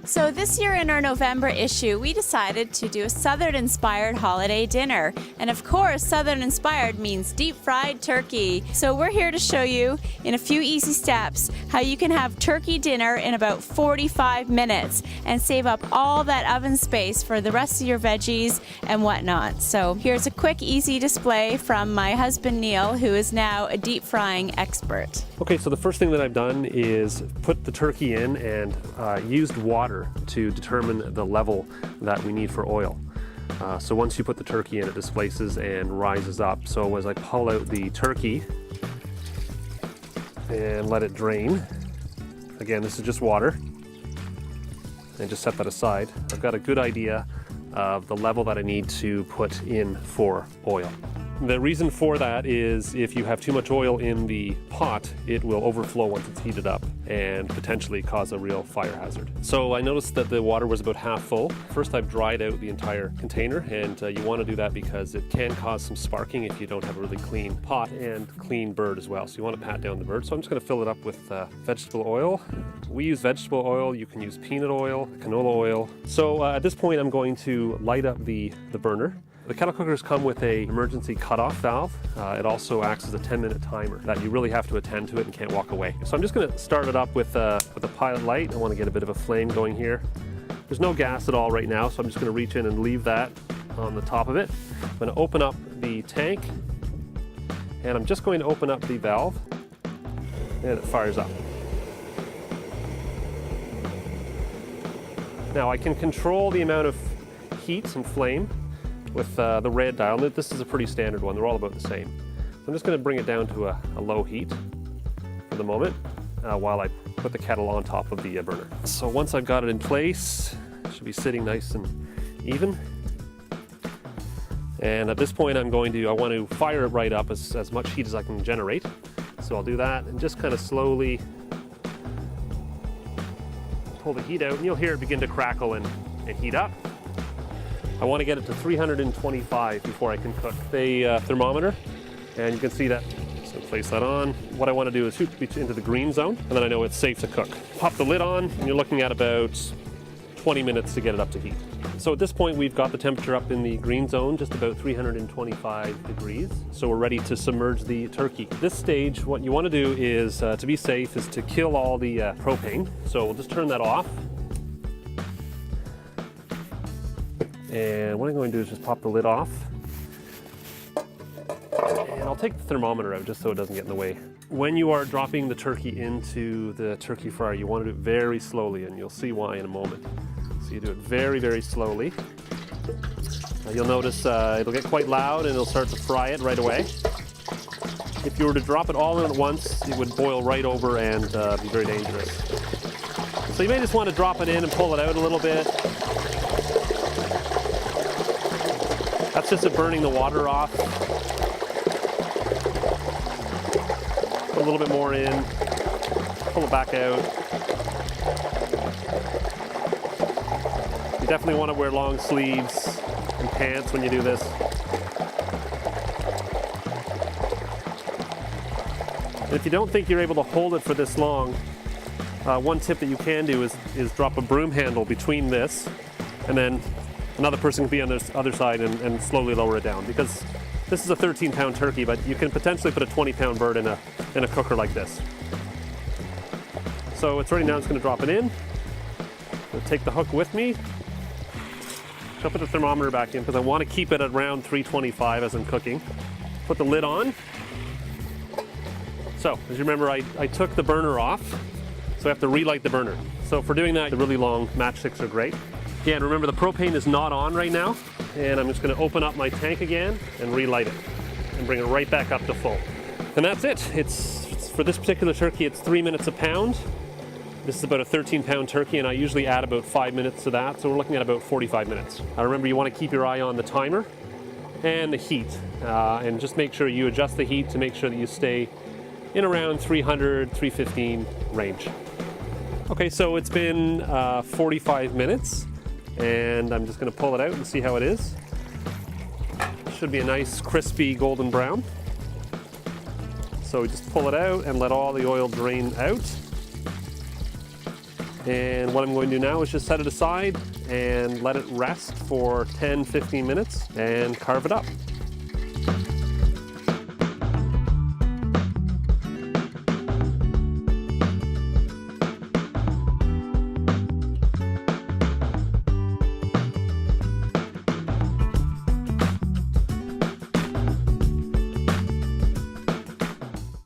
So this year in our November issue, we decided to do a Southern-inspired holiday dinner. And of course, Southern-inspired means deep-fried turkey. So we're here to show you in a few easy steps how you can have turkey dinner in about 45 minutes and save up all that oven space for the rest of your veggies and whatnot. So here's a quick, easy display from my husband Neil, who is now a deep frying expert. Okay, so the first thing that I've done is put the turkey in and used water to determine the level that we need for oil. So once you put the turkey in, it displaces and rises up. So as I pull out the turkey and let it drain, again, this is just water, and just set that aside. I've got a good idea of the level that I need to put in for oil. The reason for that is if you have too much oil in the pot, it will overflow once it's heated up and potentially cause a real fire hazard. So I noticed that the water was about half full. First, I've dried out the entire container, and you want to do that because it can cause some sparking if you don't have a really clean pot and clean bird as well. So you want to pat down the bird. So I'm just going to fill it up with vegetable oil. We use vegetable oil. You can use peanut oil, canola oil. So at this point, I'm going to light up the burner. The kettle cookers come with an emergency cutoff valve. It also acts as a 10-minute timer that you really have to attend to it and can't walk away. So I'm just going to start it up with a pilot light. I want to get a bit of a flame going here. There's no gas at all right now, so I'm just going to reach in and leave that on the top of it. I'm going to open up the tank, and I'm just going to open up the valve, and it fires up. Now I can control the amount of heat and flame with the red dial. This is a pretty standard one. They're all about the same. I'm just going to bring it down to a low heat for the moment while I put the kettle on top of the burner. So once I've got it in place, it should be sitting nice and even. And at this point I want to fire it right up as much heat as I can generate. So I'll do that and just kind of slowly pull the heat out, and you'll hear it begin to crackle and heat up. I want to get it to 325 before I can cook. The thermometer, and you can see that. So place that on. What I want to do is shoot into the green zone, and then I know it's safe to cook. Pop the lid on, and you're looking at about 20 minutes to get it up to heat. So at this point, we've got the temperature up in the green zone, just about 325 degrees. So we're ready to submerge the turkey. At this stage, what you want to do is, to be safe, is to kill all the propane. So we'll just turn that off. And what I'm going to do is just pop the lid off. And I'll take the thermometer out just so it doesn't get in the way. When you are dropping the turkey into the turkey fryer, you want to do it very slowly, and you'll see why in a moment. So you do it very, very slowly. You'll notice it'll get quite loud and it'll start to fry it right away. If you were to drop it all in at once, it would boil right over and be very dangerous. So you may just want to drop it in and pull it out a little bit. That's just burning the water off. Put a little bit more in, pull it back out. You definitely want to wear long sleeves and pants when you do this. And if you don't think you're able to hold it for this long, one tip that you can do is drop a broom handle between this, and then another person can be on this other side and slowly lower it down, because this is a 13-pound turkey, but you can potentially put a 20-pound bird in a cooker like this. So it's ready now. I'm just going to drop it in. I'll take the hook with me. I'll put the thermometer back in because I want to keep it at around 325 as I'm cooking. Put the lid on. So as you remember, I took the burner off, so I have to relight the burner. So for doing that, the really long matchsticks are great. Again, remember the propane is not on right now, and I'm just going to open up my tank again and relight it and bring it right back up to full. And that's it. It's for this particular turkey, it's 3 minutes a pound. This is about a 13-pound turkey, and I usually add about 5 minutes to that, so we're looking at about 45 minutes. Remember, you want to keep your eye on the timer and the heat, and just make sure you adjust the heat to make sure that you stay in around 300, 315 range. Okay, so it's been 45 minutes. And I'm just going to pull it out and see how it is. Should be a nice crispy golden brown. So we just pull it out and let all the oil drain out. And what I'm going to do now is just set it aside and let it rest for 10-15 minutes and carve it up.